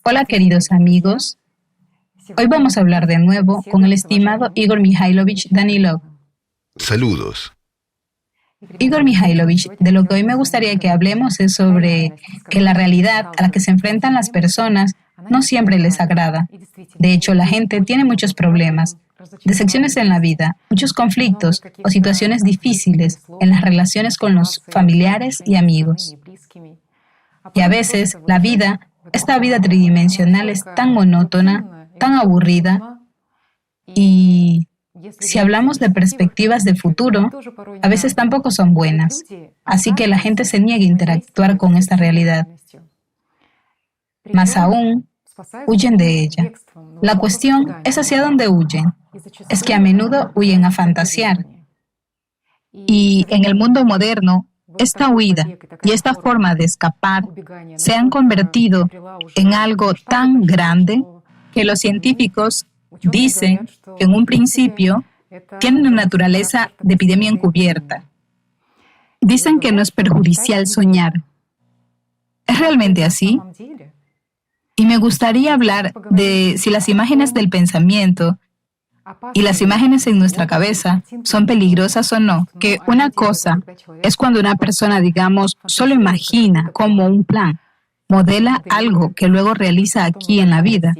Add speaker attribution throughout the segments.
Speaker 1: Hola queridos amigos, hoy vamos a hablar de nuevo con el estimado Igor Mikhailovich Danilov.
Speaker 2: Saludos.
Speaker 1: Igor Mikhailovich, de lo que hoy me gustaría que hablemos es sobre que la realidad a la que se enfrentan las personas no siempre les agrada. De hecho, la gente tiene muchos problemas, decepciones en la vida, muchos conflictos o situaciones difíciles en las relaciones con los familiares y amigos. Y a veces la vida, esta vida tridimensional es tan monótona, tan aburrida y si hablamos de perspectivas de futuro, a veces tampoco son buenas. Así que la gente se niega a interactuar con esta realidad. Más aún, huyen de ella. La cuestión es hacia dónde huyen. Es que a menudo huyen a fantasear. Y en el mundo moderno, esta huida y esta forma de escapar se han convertido en algo tan grande que los científicos dicen que en un principio tienen una naturaleza de epidemia encubierta. Dicen que no es perjudicial soñar. ¿Es realmente así? Y me gustaría hablar de si las imágenes del pensamiento y las imágenes en nuestra cabeza son peligrosas o no. Que una cosa es cuando una persona, digamos, solo imagina como un plan, modela algo que luego realiza aquí en la vida,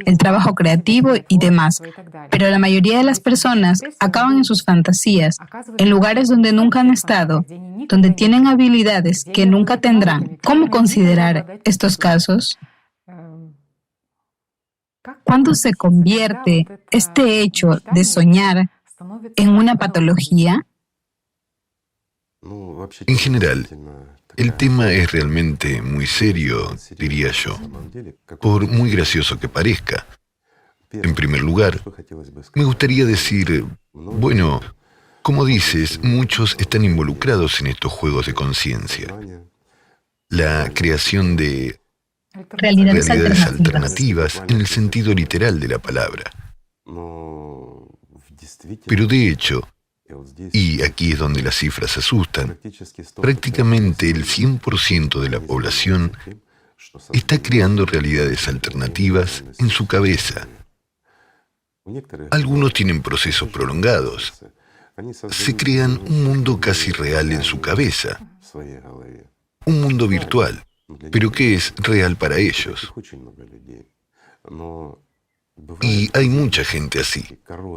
Speaker 1: el trabajo creativo y demás. Pero la mayoría de las personas acaban en sus fantasías, en lugares donde nunca han estado, donde tienen habilidades que nunca tendrán. ¿Cómo considerar estos casos? ¿Cuándo se convierte este hecho de soñar en una patología?
Speaker 2: En general, el tema es realmente muy serio, diría yo, por muy gracioso que parezca. En primer lugar, me gustaría decir, bueno, como dices, muchos están involucrados en estos juegos de conciencia. La creación de
Speaker 1: Realidades
Speaker 2: alternativas en el sentido literal de la palabra. Pero de hecho, y aquí es donde las cifras asustan, prácticamente el 100% de la población está creando realidades alternativas en su cabeza. Algunos tienen procesos prolongados. Se crean un mundo casi real en su cabeza, un mundo virtual, pero que es real para ellos. Y hay mucha gente así.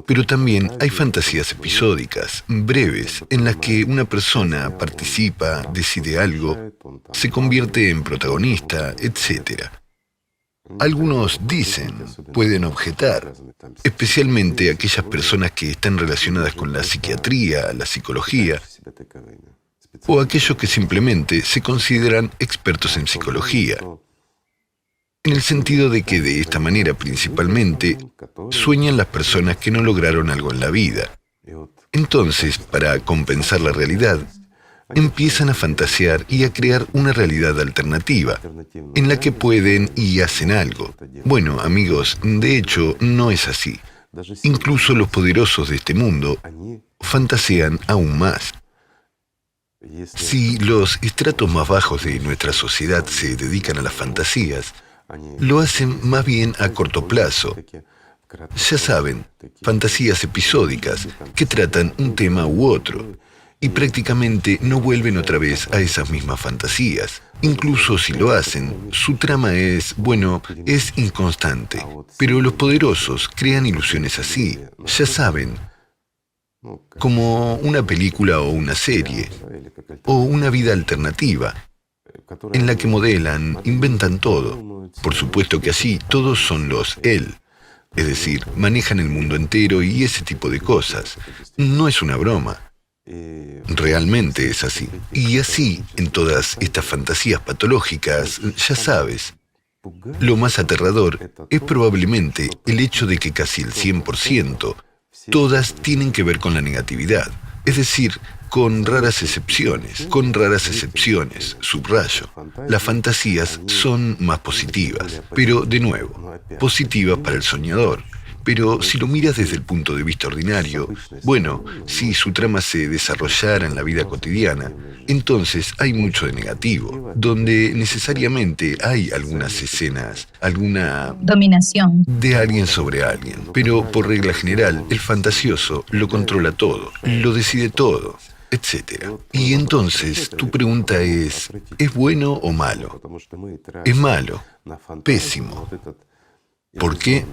Speaker 2: Pero también hay fantasías episódicas, breves, en las que una persona participa, decide algo, se convierte en protagonista, etc. Algunos dicen, pueden objetar, especialmente aquellas personas que están relacionadas con la psiquiatría, la psicología, o aquellos que simplemente se consideran expertos en psicología, en el sentido de que de esta manera principalmente sueñan las personas que no lograron algo en la vida. Entonces, para compensar la realidad, empiezan a fantasear y a crear una realidad alternativa, en la que pueden y hacen algo. Bueno, amigos, de hecho, no es así. Incluso los poderosos de este mundo fantasean aún más. Si los estratos más bajos de nuestra sociedad se dedican a las fantasías, lo hacen más bien a corto plazo. Ya saben, fantasías episódicas que tratan un tema u otro y prácticamente no vuelven otra vez a esas mismas fantasías. Incluso si lo hacen, su trama es, bueno, es inconstante. Pero los poderosos crean ilusiones así, ya saben, como una película o una serie, o una vida alternativa, en la que modelan, inventan todo. Por supuesto que así, todos son los él, es decir, manejan el mundo entero y ese tipo de cosas. No es una broma. Realmente es así. Y así, en todas estas fantasías patológicas, ya sabes, lo más aterrador es probablemente el hecho de que casi el 100%, todas tienen que ver con la negatividad, es decir, con raras excepciones, subrayo. Las fantasías son más positivas, pero de nuevo, positivas para el soñador, Pero si lo miras desde el punto de vista ordinario, bueno, si su trama se desarrollara en la vida cotidiana, entonces hay mucho de negativo, donde necesariamente hay algunas escenas, alguna
Speaker 1: Dominación.
Speaker 2: de alguien sobre alguien. Pero por regla general, el fantasioso lo controla todo, lo decide todo, etc. Y entonces tu pregunta ¿es bueno o malo? Es malo, pésimo. ¿Por qué?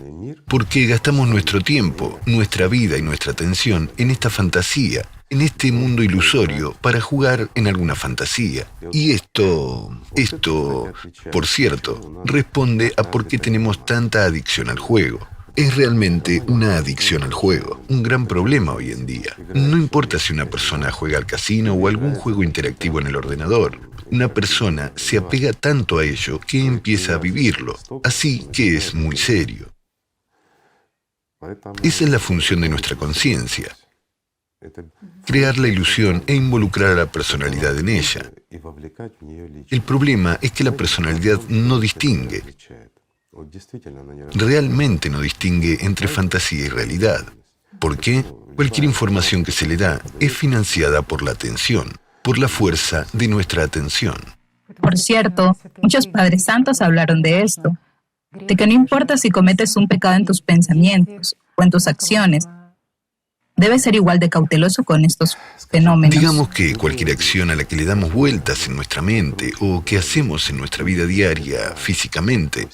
Speaker 2: Porque gastamos nuestro tiempo, nuestra vida y nuestra atención en esta fantasía, en este mundo ilusorio, para jugar en alguna fantasía. Y esto, por cierto, responde a por qué tenemos tanta adicción al juego. Es realmente una adicción al juego, un gran problema hoy en día. No importa si una persona juega al casino o algún juego interactivo en el ordenador. Una persona se apega tanto a ello que empieza a vivirlo, así que es muy serio. Esa es la función de nuestra conciencia, crear la ilusión e involucrar a la personalidad en ella. El problema es que la personalidad no distingue, realmente no distingue entre fantasía y realidad. ¿Por qué? Cualquier información que se le da es financiada por la atención, por la fuerza de nuestra atención.
Speaker 1: Por cierto, muchos padres santos hablaron de esto, de que no importa si cometes un pecado en tus pensamientos o en tus acciones, debes ser igual de cauteloso con estos fenómenos.
Speaker 2: Digamos que cualquier acción a la que le damos vueltas en nuestra mente o que hacemos en nuestra vida diaria físicamente,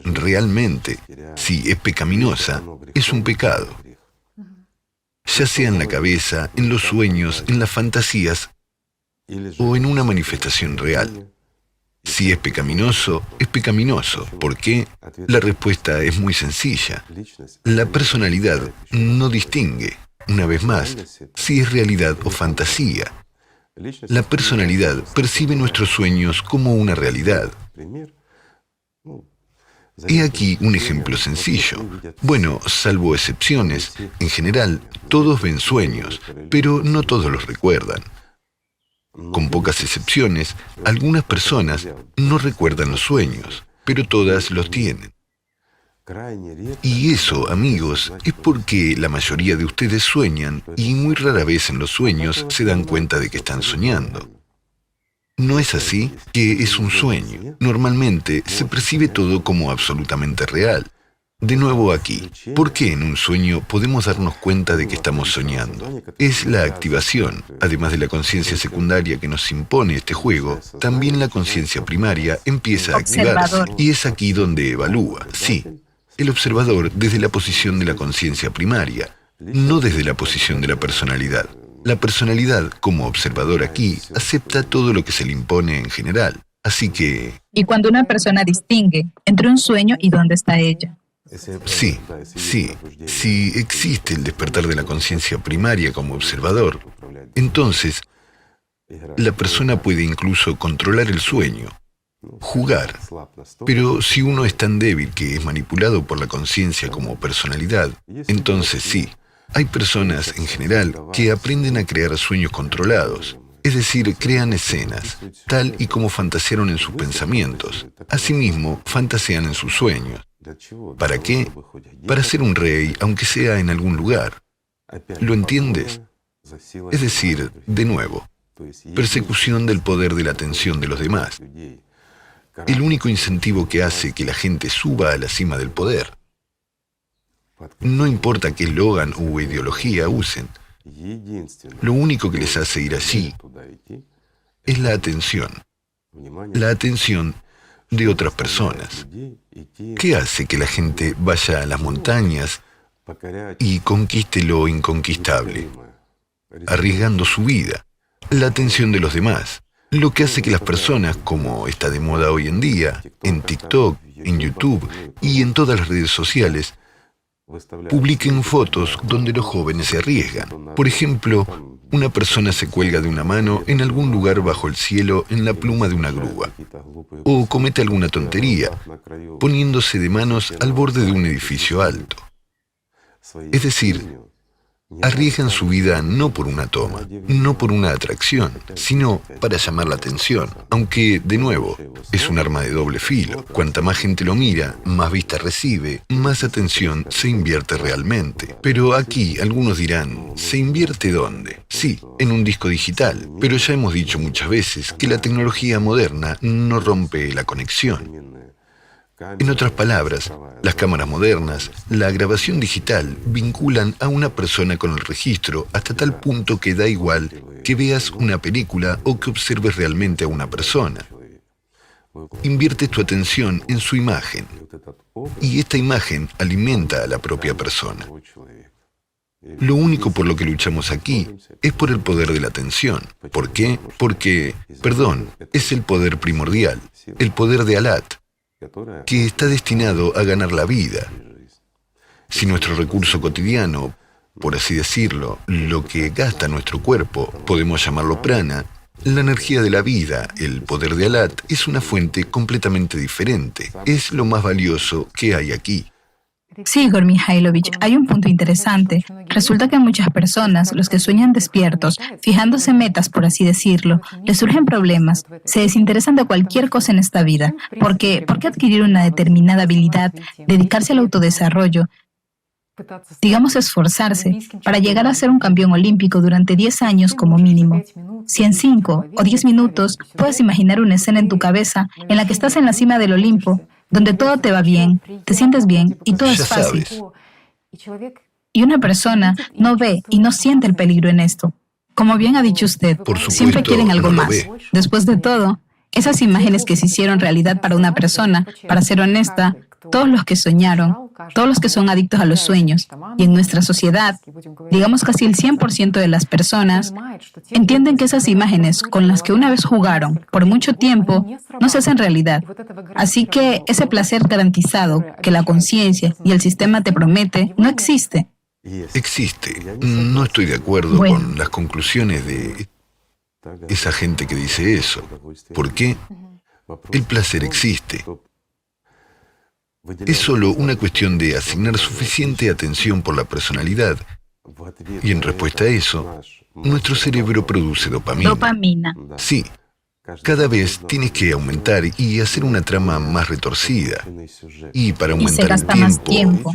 Speaker 2: realmente, si es pecaminosa, es un pecado. Ya sea en la cabeza, en los sueños, en las fantasías o en una manifestación real. Si es pecaminoso, es pecaminoso. ¿Por qué? La respuesta es muy sencilla. La personalidad no distingue, una vez más, si es realidad o fantasía. La personalidad percibe nuestros sueños como una realidad. He aquí un ejemplo sencillo. Bueno, salvo excepciones, en general, todos ven sueños, pero no todos los recuerdan. Con pocas excepciones, algunas personas no recuerdan los sueños, pero todas los tienen. Y eso, amigos, es porque la mayoría de ustedes sueñan y muy rara vez en los sueños se dan cuenta de que están soñando. ¿No es así? Que es un sueño. Normalmente se percibe todo como absolutamente real. De nuevo aquí, ¿por qué en un sueño podemos darnos cuenta de que estamos soñando? Es la activación, además de la conciencia secundaria que nos impone este juego, también la conciencia primaria empieza a activarse y es aquí donde evalúa, sí, el observador desde la posición de la conciencia primaria, no desde la posición de la personalidad. La personalidad, como observador aquí, acepta todo lo que se le impone en general, así que...
Speaker 1: Y cuando una persona distingue entre un sueño y dónde está ella.
Speaker 2: Sí, si existe el despertar de la conciencia primaria como observador, entonces la persona puede incluso controlar el sueño, jugar. Pero si uno es tan débil que es manipulado por la conciencia como personalidad, entonces sí, hay personas en general que aprenden a crear sueños controlados. Es decir, crean escenas, tal y como fantasearon en sus pensamientos. Asimismo, fantasean en sus sueños. ¿Para qué? Para ser un rey, aunque sea en algún lugar. ¿Lo entiendes? Es decir, de nuevo, persecución del poder de la atención de los demás. El único incentivo que hace que la gente suba a la cima del poder. No importa qué eslogan u ideología usen. Lo único que les hace ir allí es la atención. La atención de otras personas. ¿Qué hace que la gente vaya a las montañas y conquiste lo inconquistable? Arriesgando su vida. La atención de los demás. Lo que hace que las personas, como está de moda hoy en día, en TikTok, en YouTube y en todas las redes sociales, publiquen fotos donde los jóvenes se arriesgan. Por ejemplo, una persona se cuelga de una mano en algún lugar bajo el cielo en la pluma de una grúa. O comete alguna tontería, poniéndose de manos al borde de un edificio alto. Es decir, arriesgan su vida no por una toma, no por una atracción, sino para llamar la atención. Aunque, de nuevo, es un arma de doble filo. Cuanta más gente lo mira, más vista recibe, más atención se invierte realmente. Pero aquí algunos dirán, ¿se invierte dónde? Sí, en un disco digital, pero ya hemos dicho muchas veces que la tecnología moderna no rompe la conexión. En otras palabras, las cámaras modernas, la grabación digital vinculan a una persona con el registro hasta tal punto que da igual que veas una película o que observes realmente a una persona. Inviertes tu atención en su imagen y esta imagen alimenta a la propia persona. Lo único por lo que luchamos aquí es por el poder de la atención. ¿Por qué? Porque, es el poder primordial, el poder de Alat, que está destinado a ganar la vida. Si nuestro recurso cotidiano, por así decirlo, lo que gasta nuestro cuerpo, podemos llamarlo prana, la energía de la vida, el poder de Alat, es una fuente completamente diferente. Es lo más valioso que hay aquí.
Speaker 1: Sí, Igor Mikhailovich, hay un punto interesante. Resulta que muchas personas, los que sueñan despiertos, fijándose metas, por así decirlo, les surgen problemas, se desinteresan de cualquier cosa en esta vida. ¿Por qué adquirir una determinada habilidad, dedicarse al autodesarrollo, digamos esforzarse, para llegar a ser un campeón olímpico durante 10 años como mínimo? Si en 5 o 10 minutos puedes imaginar una escena en tu cabeza en la que estás en la cima del Olimpo, donde todo te va bien, te sientes bien y todo es fácil. Y una persona no ve y no siente el peligro en esto. Como bien ha dicho usted,
Speaker 2: Por supuesto,
Speaker 1: siempre quieren algo
Speaker 2: no lo
Speaker 1: más.
Speaker 2: ve.
Speaker 1: Después de todo, esas imágenes que se hicieron realidad para una persona, para ser honesta, todos los que soñaron, todos los que son adictos a los sueños, y en nuestra sociedad, digamos casi el 100% de las personas, entienden que esas imágenes con las que una vez jugaron por mucho tiempo no se hacen realidad. Así que ese placer garantizado que la conciencia y el sistema te promete no existe.
Speaker 2: Existe. No estoy de acuerdo con las conclusiones de esa gente que dice eso. ¿Por qué? El placer existe. Es solo una cuestión de asignar suficiente atención por la personalidad. Y en respuesta a eso, nuestro cerebro produce dopamina.
Speaker 1: Dopamina.
Speaker 2: Sí, cada vez tienes que aumentar y hacer una trama más retorcida. Y para
Speaker 1: Y se
Speaker 2: aumentar el
Speaker 1: gasta más tiempo.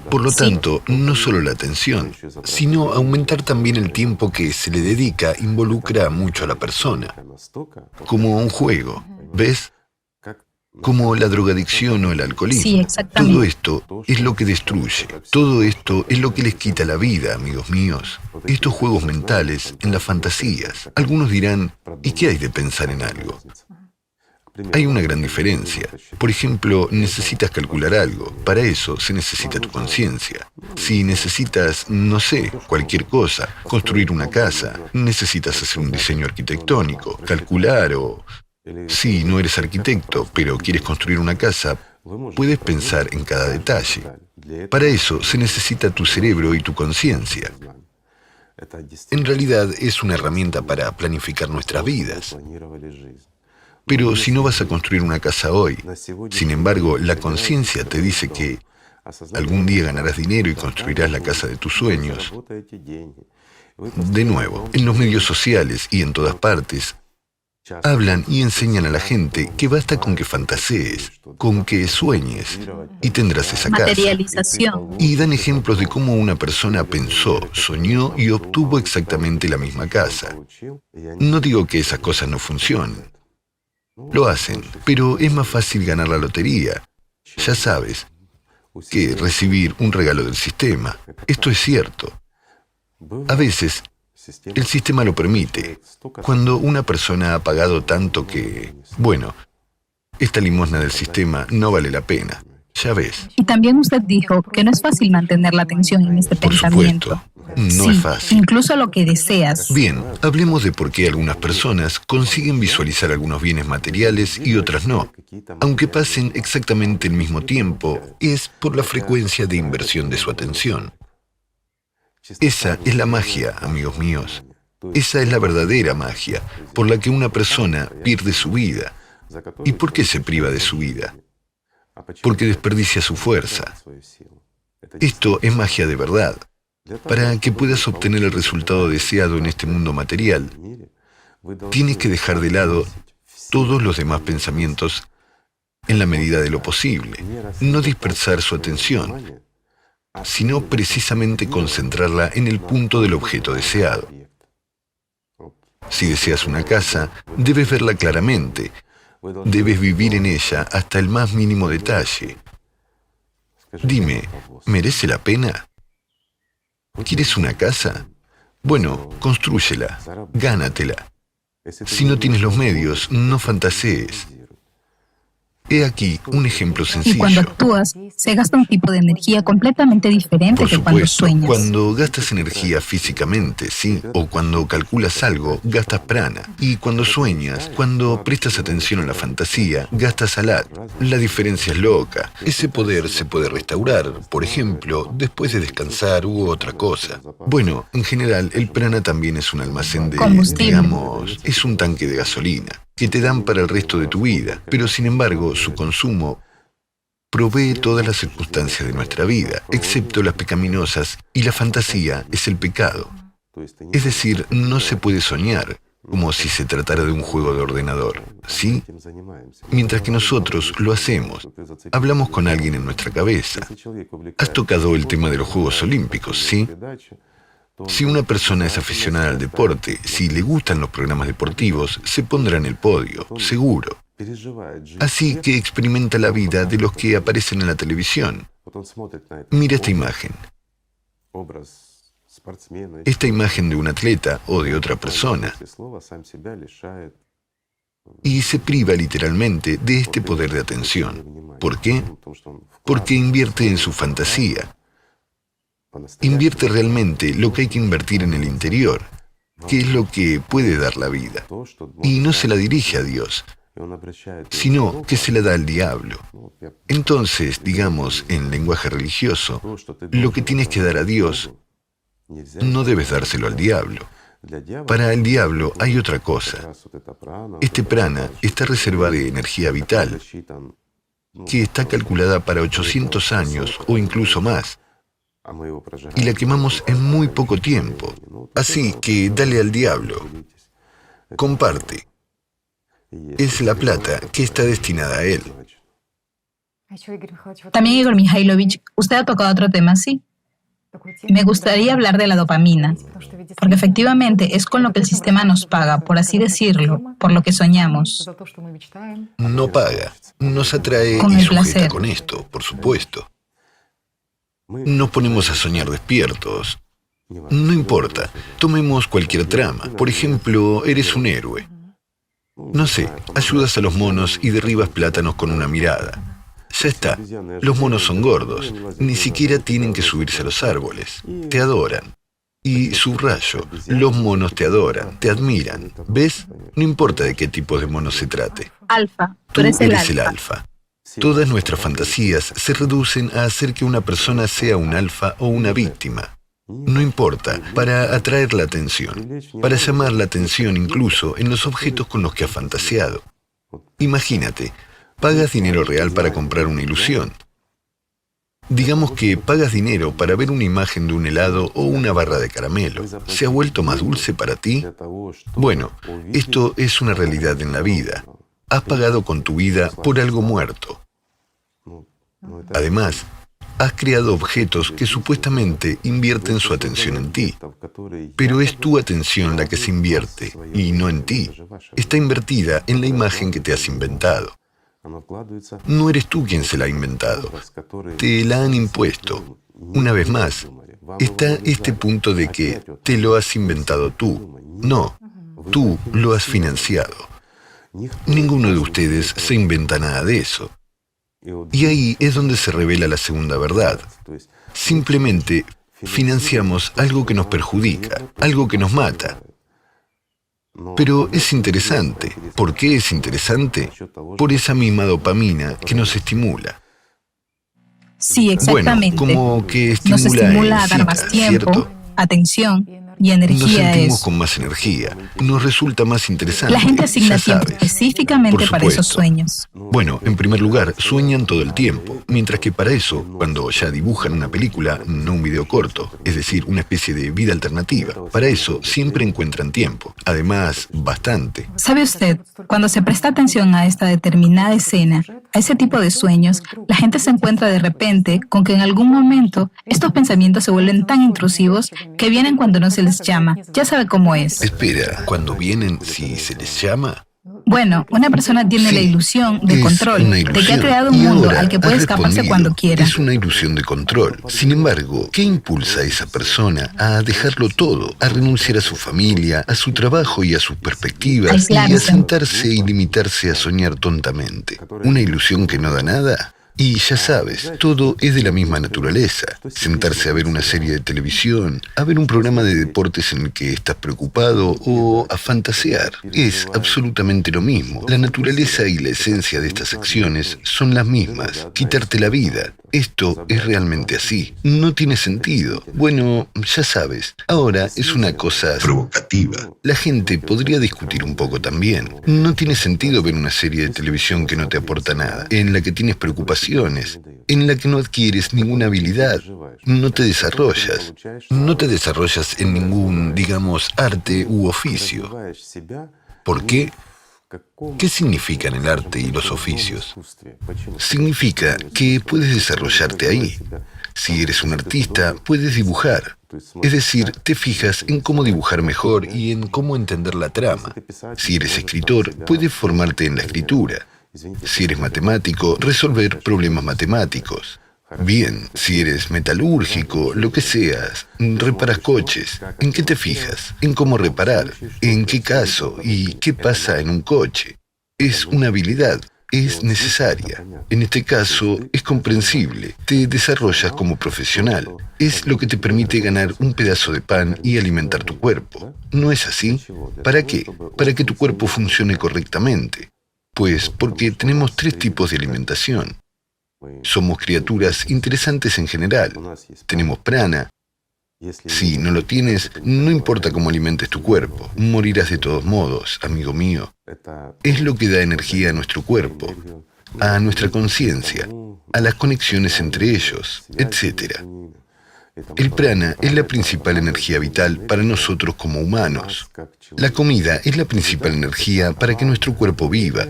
Speaker 2: por lo
Speaker 1: Sí.
Speaker 2: tanto, no solo la atención, sino aumentar también el tiempo que se le dedica involucra mucho a la persona. Como un juego, ¿ves? Como la drogadicción o el alcoholismo.
Speaker 1: Sí, exactamente.
Speaker 2: Todo esto es lo que destruye. Todo esto es lo que les quita la vida, amigos míos. Estos juegos mentales en las fantasías. Algunos dirán, ¿y qué hay de pensar en algo? Hay una gran diferencia. Por ejemplo, necesitas calcular algo. Para eso se necesita tu conciencia. Si necesitas, no sé, cualquier cosa, construir una casa, necesitas hacer un diseño arquitectónico, calcular o... Si no eres arquitecto, pero quieres construir una casa, puedes pensar en cada detalle. Para eso se necesita tu cerebro y tu conciencia. En realidad es una herramienta para planificar nuestras vidas. Pero si no vas a construir una casa hoy, sin embargo, la conciencia te dice que algún día ganarás dinero y construirás la casa de tus sueños. De nuevo, en los medios sociales y en todas partes, hablan y enseñan a la gente que basta con que fantasees, con que sueñes, y tendrás esa casa.
Speaker 1: Materialización.
Speaker 2: Y dan ejemplos de cómo una persona pensó, soñó y obtuvo exactamente la misma casa. No digo que esas cosas no funcionen. Lo hacen, pero es más fácil ganar la lotería, ya sabes, que recibir un regalo del sistema. Esto es cierto. A veces, el sistema lo permite, cuando una persona ha pagado tanto que, bueno, esta limosna del sistema no vale la pena, ya ves.
Speaker 1: Y también usted dijo que no es fácil mantener la atención en este
Speaker 2: Por
Speaker 1: pensamiento.
Speaker 2: supuesto, no
Speaker 1: Sí,
Speaker 2: es fácil.
Speaker 1: incluso lo que deseas.
Speaker 2: Bien, hablemos de por qué algunas personas consiguen visualizar algunos bienes materiales y otras no. Aunque pasen exactamente el mismo tiempo, es por la frecuencia de inversión de su atención. Esa es la magia, amigos míos. Esa es la verdadera magia, por la que una persona pierde su vida. ¿Y por qué se priva de su vida? Porque desperdicia su fuerza. Esto es magia de verdad. Para que puedas obtener el resultado deseado en este mundo material, tienes que dejar de lado todos los demás pensamientos en la medida de lo posible. No dispersar su atención, sino precisamente concentrarla en el punto del objeto deseado. Si deseas una casa, debes verla claramente. Debes vivir en ella hasta el más mínimo detalle. Dime, ¿merece la pena? ¿Quieres una casa? Bueno, constrúyela, gánatela. Si no tienes los medios, no fantasees. He aquí un ejemplo
Speaker 1: Y
Speaker 2: sencillo.
Speaker 1: cuando actúas, se gasta un tipo de energía completamente diferente
Speaker 2: Por
Speaker 1: que cuando
Speaker 2: supuesto,
Speaker 1: sueñas.
Speaker 2: cuando gastas energía físicamente, sí, o cuando calculas algo, gastas prana. Y cuando sueñas, cuando prestas atención a la fantasía, gastas alat. La diferencia es loca. Ese poder se puede restaurar, por ejemplo, después de descansar u otra cosa. Bueno, en general, el prana también es un almacén de,
Speaker 1: Combustible.
Speaker 2: digamos, es un tanque de gasolina que te dan para el resto de tu vida, pero sin embargo, su consumo provee todas las circunstancias de nuestra vida, excepto las pecaminosas, y la fantasía es el pecado. Es decir, no se puede soñar, como si se tratara de un juego de ordenador, ¿sí? Mientras que nosotros lo hacemos, hablamos con alguien en nuestra cabeza. Has tocado el tema de los Juegos Olímpicos, ¿sí? Si una persona es aficionada al deporte, si le gustan los programas deportivos, se pondrá en el podio, seguro. Así que experimenta la vida de los que aparecen en la televisión. Mira esta imagen. Esta imagen de un atleta o de otra persona. Y se priva literalmente de este poder de atención. ¿Por qué? Porque invierte en su fantasía. Invierte realmente lo que hay que invertir en el interior, que es lo que puede dar la vida. Y no se la dirige a Dios, sino que se la da al diablo. Entonces, digamos, en lenguaje religioso, lo que tienes que dar a Dios, no debes dárselo al diablo. Para el diablo hay otra cosa. Este prana está reservado de energía vital, que está calculada para 800 años o incluso más, y la quemamos en muy poco tiempo. Así que dale al diablo. Comparte. Es la plata que está destinada a él.
Speaker 1: También, Igor Mikhailovich, usted ha tocado otro tema, sí. Me gustaría hablar de la dopamina, porque efectivamente es con lo que el sistema nos paga, por así decirlo, por lo que soñamos.
Speaker 2: No paga, nos atrae
Speaker 1: Con
Speaker 2: y
Speaker 1: el
Speaker 2: sujeta
Speaker 1: placer.
Speaker 2: con esto, por supuesto. Nos ponemos a soñar despiertos. No importa, tomemos cualquier trama. Por ejemplo, eres un héroe. No sé, ayudas a los monos y derribas plátanos con una mirada. Ya está, los monos son gordos, ni siquiera tienen que subirse a los árboles. Te adoran. Y subrayo, los monos te adoran, te admiran. ¿Ves? No importa de qué tipo de mono se trate.
Speaker 1: Alfa,
Speaker 2: Tú eres el alfa. Todas nuestras fantasías se reducen a hacer que una persona sea un alfa o una víctima. No importa, para atraer la atención, para llamar la atención incluso en los objetos con los que has fantaseado. Imagínate, pagas dinero real para comprar una ilusión. Digamos que pagas dinero para ver una imagen de un helado o una barra de caramelo. ¿Se ha vuelto más dulce para ti? Bueno, esto es una realidad en la vida. Has pagado con tu vida por algo muerto. Además, has creado objetos que supuestamente invierten su atención en ti. Pero es tu atención la que se invierte, y no en ti. Está invertida en la imagen que te has inventado. No eres tú quien se la ha inventado. Te la han impuesto. Una vez más, está este punto de que te lo has inventado tú. No, tú lo has financiado. Ninguno de ustedes se inventa nada de eso. Y ahí es donde se revela la segunda verdad. Simplemente financiamos algo que nos perjudica, algo que nos mata. Pero es interesante. ¿Por qué es interesante? Por esa misma dopamina que nos estimula.
Speaker 1: Sí, exactamente.
Speaker 2: Bueno, como que
Speaker 1: Nos estimula a dar
Speaker 2: excita,
Speaker 1: más tiempo,
Speaker 2: ¿cierto?
Speaker 1: atención, y
Speaker 2: Nos
Speaker 1: energía
Speaker 2: sentimos
Speaker 1: es.
Speaker 2: con más energía, nos resulta más interesante.
Speaker 1: La gente asigna
Speaker 2: ya
Speaker 1: tiempo
Speaker 2: sabes.
Speaker 1: específicamente
Speaker 2: Por
Speaker 1: para esos
Speaker 2: supuesto.
Speaker 1: sueños.
Speaker 2: Bueno, en primer lugar, sueñan todo el tiempo, mientras que para eso, cuando ya dibujan una película, no un video corto, es decir, una especie de vida alternativa, para eso siempre encuentran tiempo. Además, bastante.
Speaker 1: ¿Sabe usted? Cuando se presta atención a esta determinada escena, a ese tipo de sueños, la gente se encuentra de repente con que en algún momento estos pensamientos se vuelven tan intrusivos que vienen cuando no se les llama. Ya sabe cómo es.
Speaker 2: Espera, cuando vienen, si se les llama.
Speaker 1: Bueno, una persona tiene la
Speaker 2: Sí,
Speaker 1: ilusión de
Speaker 2: es
Speaker 1: control,
Speaker 2: una
Speaker 1: de que ha
Speaker 2: ilusión.
Speaker 1: creado un
Speaker 2: Y
Speaker 1: mundo
Speaker 2: ahora
Speaker 1: al que puede
Speaker 2: has
Speaker 1: escaparse
Speaker 2: respondido.
Speaker 1: cuando quiera.
Speaker 2: Es una ilusión de control. Sin embargo, ¿qué impulsa a esa persona a dejarlo todo, a renunciar a su familia, a su trabajo y a sus perspectivas, y a
Speaker 1: Aislarse.
Speaker 2: sentarse y limitarse a soñar tontamente? ¿Una ilusión que no da nada? Y ya sabes, todo es de la misma naturaleza. Sentarse a ver una serie de televisión, a ver un programa de deportes en el que estás preocupado o a fantasear. Es absolutamente lo mismo. La naturaleza y la esencia de estas acciones son las mismas. Quitarte la vida. Esto es realmente así. No tiene sentido. Bueno, ya sabes, ahora es una cosa provocativa. La gente podría discutir un poco también. No tiene sentido ver una serie de televisión que no te aporta nada, en la que tienes preocupaciones, en la que no adquieres ninguna habilidad, no te desarrollas. No te desarrollas en ningún, digamos, arte u oficio. ¿Por qué? ¿Qué significan el arte y los oficios? Significa que puedes desarrollarte ahí. Si eres un artista, puedes dibujar. Es decir, te fijas en cómo dibujar mejor y en cómo entender la trama. Si eres escritor, puedes formarte en la escritura. Si eres matemático, resolver problemas matemáticos. Bien, si eres metalúrgico, lo que seas, reparas coches, ¿en qué te fijas? En cómo reparar, en qué caso y qué pasa en un coche. Es una habilidad, es necesaria. En este caso, es comprensible, te desarrollas como profesional. Es lo que te permite ganar un pedazo de pan y alimentar tu cuerpo. ¿No es así? ¿Para qué? Para que tu cuerpo funcione correctamente. Pues porque tenemos 3 tipos de alimentación. Somos criaturas interesantes en general. Tenemos prana. Si no lo tienes, no importa cómo alimentes tu cuerpo, morirás de todos modos, amigo mío. Es lo que da energía a nuestro cuerpo, a nuestra conciencia, a las conexiones entre ellos, etc. El prana es la principal energía vital para nosotros como humanos. La comida es la principal energía para que nuestro cuerpo viva.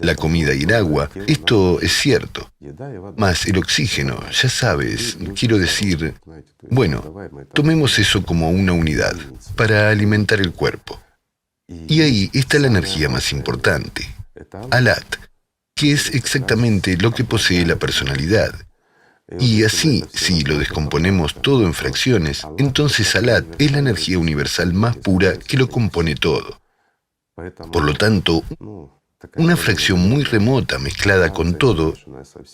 Speaker 2: La comida y el agua, esto es cierto. Más el oxígeno, ya sabes, quiero decir, bueno, tomemos eso como una unidad para alimentar el cuerpo. Y ahí está la energía más importante, Alat, que es exactamente lo que posee la personalidad. Y así, si lo descomponemos todo en fracciones, entonces Alat es la energía universal más pura que lo compone todo. Por lo tanto, una fracción muy remota mezclada con todo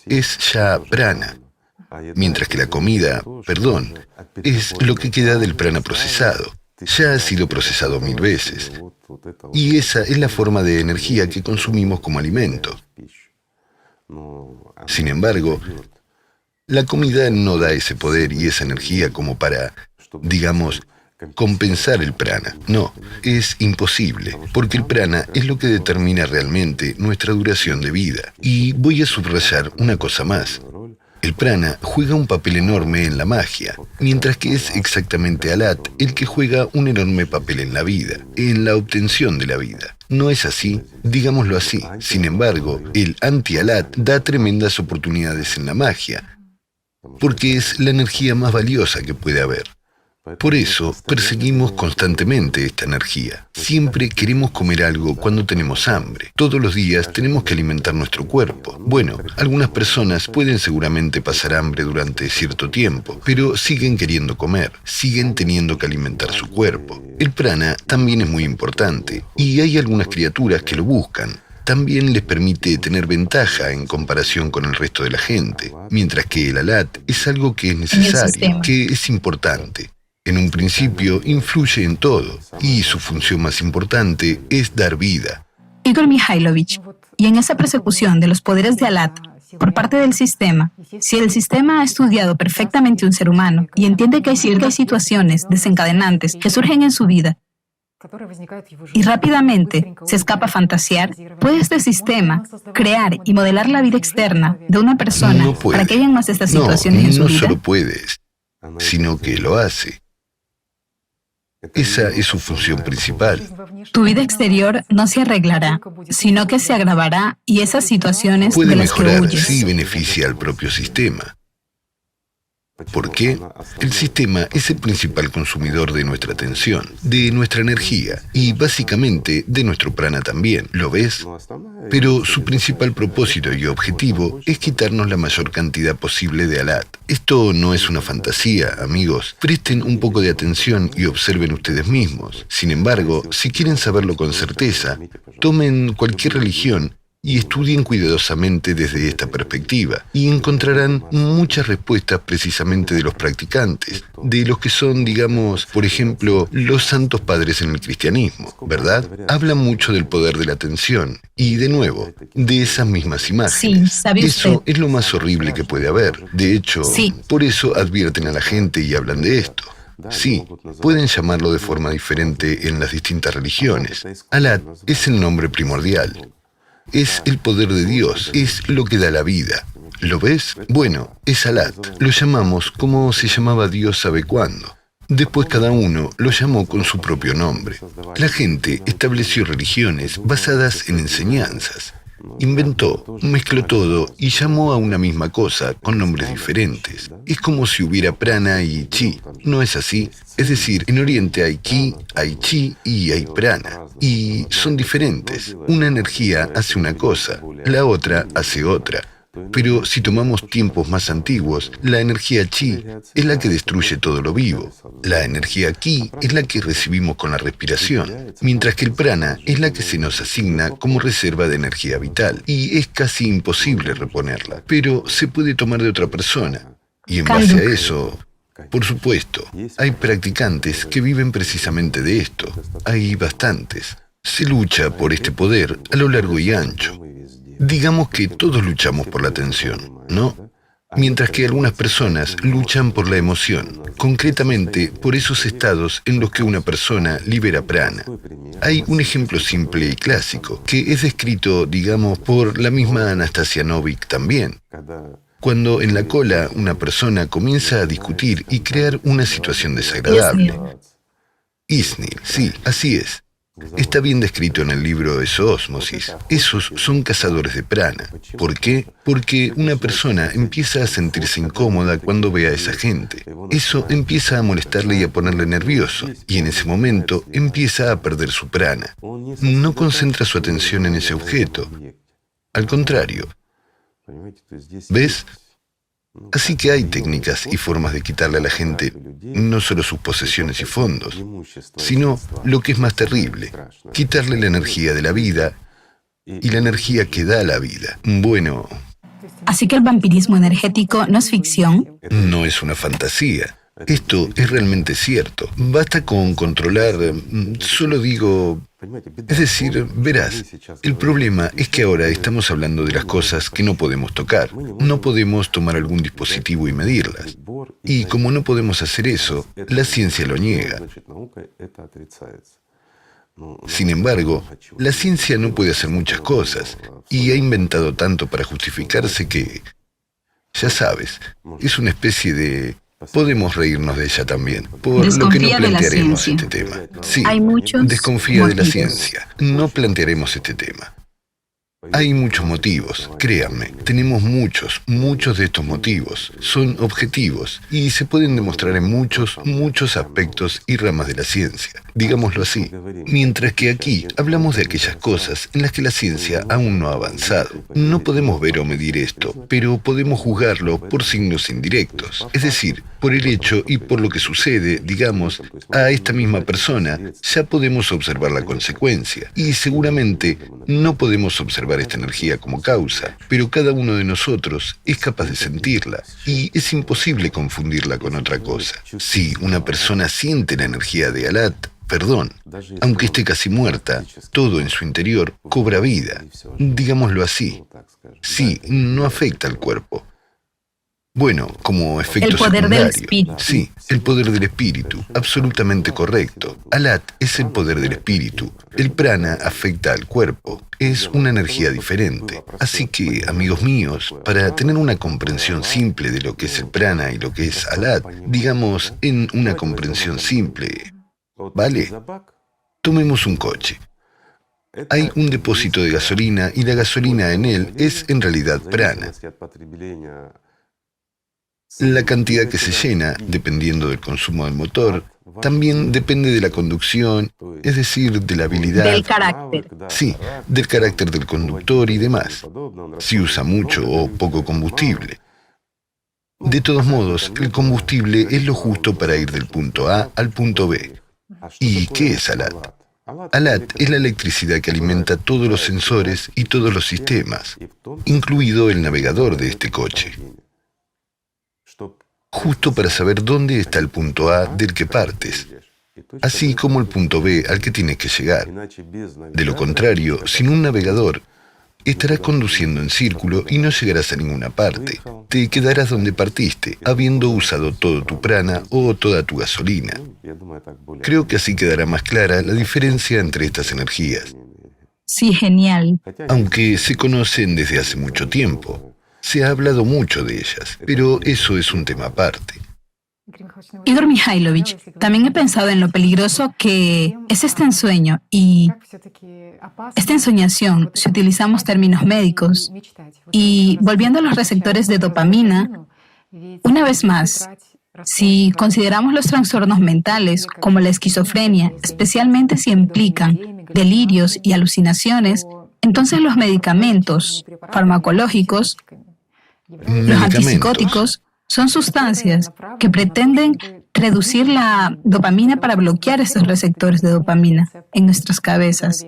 Speaker 2: es ya prana, mientras que la comida, es lo que queda del prana procesado. Ya ha sido procesado 1000 veces. Y esa es la forma de energía que consumimos como alimento. Sin embargo, la comida no da ese poder y esa energía como para, digamos, compensar el prana. No, es imposible, porque el prana es lo que determina realmente nuestra duración de vida. Y voy a subrayar una cosa más. El prana juega un papel enorme en la magia, mientras que es exactamente Alat el que juega un enorme papel en la vida, en la obtención de la vida. ¿No es así? Digámoslo así. Sin embargo, el anti-Alat da tremendas oportunidades en la magia, porque es la energía más valiosa que puede haber. Por eso perseguimos constantemente esta energía. Siempre queremos comer algo cuando tenemos hambre. Todos los días tenemos que alimentar nuestro cuerpo. Bueno, algunas personas pueden seguramente pasar hambre durante cierto tiempo, pero siguen queriendo comer, siguen teniendo que alimentar su cuerpo. El prana también es muy importante, y hay algunas criaturas que lo buscan. También les permite tener ventaja en comparación con el resto de la gente, mientras que el Alat es algo que es necesario, que es importante. En un principio influye en todo, y su función más importante es dar vida.
Speaker 1: Igor Mikhailovich, y en esa persecución de los poderes de Alat, por parte del sistema. Si el sistema ha estudiado perfectamente un ser humano y entiende que hay ciertas situaciones desencadenantes que surgen en su vida y rápidamente se escapa a fantasear, puede este sistema crear y modelar la vida externa de una persona
Speaker 2: No puede.
Speaker 1: para que hayan más de estas situaciones en su
Speaker 2: No
Speaker 1: vida.
Speaker 2: solo puedes, sino que lo hace. Esa es su función principal.
Speaker 1: Tu vida exterior no se arreglará, sino que se agravará y esas situaciones
Speaker 2: Puede
Speaker 1: de las que
Speaker 2: mejorar
Speaker 1: huyes.
Speaker 2: si beneficia al propio sistema. ¿Por qué? El sistema es el principal consumidor de nuestra atención, de nuestra energía y básicamente de nuestro prana también. ¿Lo ves? Pero su principal propósito y objetivo es quitarnos la mayor cantidad posible de alat. Esto no es una fantasía, amigos. Presten un poco de atención y observen ustedes mismos. Sin embargo, si quieren saberlo con certeza, tomen cualquier religión y estudien cuidadosamente desde esta perspectiva, y encontrarán muchas respuestas precisamente de los practicantes, de los que son, digamos, por ejemplo, los santos padres en el cristianismo, ¿verdad? Hablan mucho del poder de la atención, y de nuevo, de esas mismas imágenes.
Speaker 1: Sí, ¿sabe
Speaker 2: Eso
Speaker 1: usted?
Speaker 2: es lo más horrible que puede haber. De hecho,
Speaker 1: Sí.
Speaker 2: por eso advierten a la gente y hablan de esto. Sí, pueden llamarlo de forma diferente en las distintas religiones. Alat es el nombre primordial. Es el poder de Dios, es lo que da la vida. ¿Lo ves? Bueno, es Alat. Lo llamamos como se llamaba Dios sabe cuándo. Después cada uno lo llamó con su propio nombre. La gente estableció religiones basadas en enseñanzas. Inventó, mezcló todo y llamó a una misma cosa con nombres diferentes. Es como si hubiera prana y chi. ¿No es así? Es decir, en Oriente hay ki, hay chi y hay prana. Y son diferentes. Una energía hace una cosa, la otra hace otra. Pero si tomamos tiempos más antiguos, la energía chi es la que destruye todo lo vivo. La energía ki es la que recibimos con la respiración, mientras que el prana es la que se nos asigna como reserva de energía vital. Y es casi imposible reponerla, pero se puede tomar de otra persona. Y en base a eso, por supuesto, hay practicantes que viven precisamente de esto. Hay bastantes. Se lucha por este poder a lo largo y ancho. Digamos que todos luchamos por la atención, ¿no? Mientras que algunas personas luchan por la emoción, concretamente por esos estados en los que una persona libera prana. Hay un ejemplo simple y clásico, que es descrito, digamos, por la misma Anastasia Novik también. Cuando en la cola una persona comienza a discutir y crear una situación desagradable. Isnil, sí, así es. Está bien descrito en el libro Eso-Ósmosis. Esos son cazadores de prana. ¿Por qué? Porque una persona empieza a sentirse incómoda cuando ve a esa gente. Eso empieza a molestarle y a ponerle nervioso. Y en ese momento empieza a perder su prana. No concentra su atención en ese objeto. Al contrario. ¿Ves? Así que hay técnicas y formas de quitarle a la gente no solo sus posesiones y fondos, sino lo que es más terrible, quitarle la energía de la vida y la energía que da la vida. Bueno,
Speaker 1: Así que el vampirismo energético no es ficción.
Speaker 2: no es una fantasía. Esto es realmente cierto. Basta con controlar, solo digo... Es decir, verás, el problema es que ahora estamos hablando de las cosas que no podemos tocar. No podemos tomar algún dispositivo y medirlas. Y como no podemos hacer eso, la ciencia lo niega. Sin embargo, la ciencia no puede hacer muchas cosas y ha inventado tanto para justificarse que, ya sabes, es una especie de... Podemos reírnos de ella también, por lo que no
Speaker 1: Desconfía de la
Speaker 2: plantearemos
Speaker 1: ciencia.
Speaker 2: este tema. Sí,
Speaker 1: Hay muchos
Speaker 2: desconfía de la
Speaker 1: motivos.
Speaker 2: ciencia. No plantearemos este tema. Hay muchos motivos, créanme, tenemos muchos de estos motivos. Son objetivos y se pueden demostrar en muchos aspectos y ramas de la ciencia, digámoslo así. Mientras que aquí hablamos de aquellas cosas en las que la ciencia aún no ha avanzado. No podemos ver o medir esto, pero podemos juzgarlo por signos indirectos. Es decir, por el hecho y por lo que sucede, digamos, a esta misma persona, ya podemos observar la consecuencia. Y seguramente no podemos observar esta energía como causa, pero cada uno de nosotros es capaz de sentirla y es imposible confundirla con otra cosa. Si una persona siente la energía de Alat, perdón. Aunque esté casi muerta, todo en su interior cobra vida. Digámoslo así. Sí, no afecta al cuerpo. Bueno, como efecto
Speaker 1: El poder del
Speaker 2: secundario.
Speaker 1: espíritu.
Speaker 2: Sí, el poder del espíritu. Absolutamente correcto. Alat es el poder del espíritu. El prana afecta al cuerpo. Es una energía diferente. Así que, amigos míos, para tener una comprensión simple de lo que es el prana y lo que es Alat, digamos en una comprensión simple, ¿vale? Tomemos un coche. Hay un depósito de gasolina y la gasolina en él es en realidad prana. La cantidad que se llena, dependiendo del consumo del motor, también depende de la conducción, es decir, de la habilidad.
Speaker 1: Del carácter.
Speaker 2: Sí, del carácter del conductor y demás. Si usa mucho o poco combustible. De todos modos, el combustible es lo justo para ir del punto A al punto B. ¿Y qué es Alat? Alat es la electricidad que alimenta todos los sensores y todos los sistemas, incluido el navegador de este coche. Justo para saber dónde está el punto A del que partes, así como el punto B al que tienes que llegar. De lo contrario, sin un navegador, estarás conduciendo en círculo y no llegarás a ninguna parte. Te quedarás donde partiste, habiendo usado todo tu prana o toda tu gasolina. Creo que así quedará más clara la diferencia entre estas energías.
Speaker 1: Sí, genial.
Speaker 2: Aunque se conocen desde hace mucho tiempo. Se ha hablado mucho de ellas, pero eso es un tema aparte.
Speaker 1: Igor Mikhailovich, también he pensado en lo peligroso que es este ensueño y esta ensoñación, si utilizamos términos médicos. Y volviendo a los receptores de dopamina, una vez más, si consideramos los trastornos mentales como la esquizofrenia, especialmente si implican delirios y alucinaciones, entonces los medicamentos farmacológicos, los antipsicóticos, son sustancias que pretenden reducir la dopamina para bloquear estos receptores de dopamina en nuestras cabezas,